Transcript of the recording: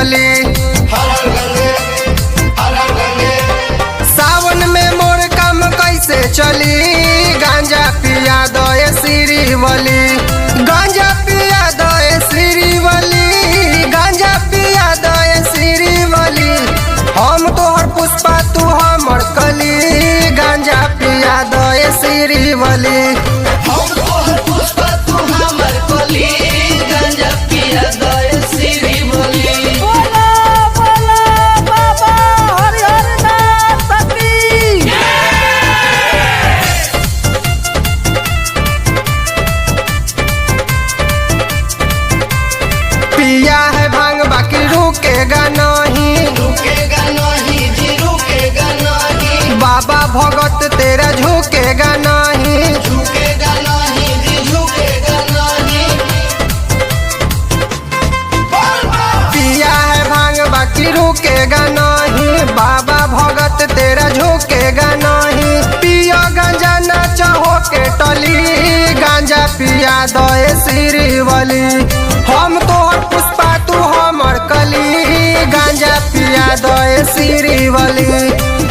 कली। सावन में मोर काम कैसे चली, गांजा पिया दे श्रीवली। गांजा पिया दे श्रीवली, गांजा पिया दे श्रीवली। हम तोहर पुष्पा तू हमर कली, गांजा पिया दे श्रीवली। पिया है भांग बाकी रुकेगा नहीं, रुकेगा नहीं जी, रुकेगा नहीं, बाबा भगत तेरा झुकेगा नहीं। झुकेगा नहीं जी, झुकेगा नहीं। पिया है भांग बाकी रुकेगा नहीं, बाबा भगत तेरा झुकेगा नहीं। पिया गांजा ना चाहो के टली, गांजा पिया दे श्रीवली। हम तोहर पुष्पा तू हमर कली, गांजा पिया दे श्रीवली।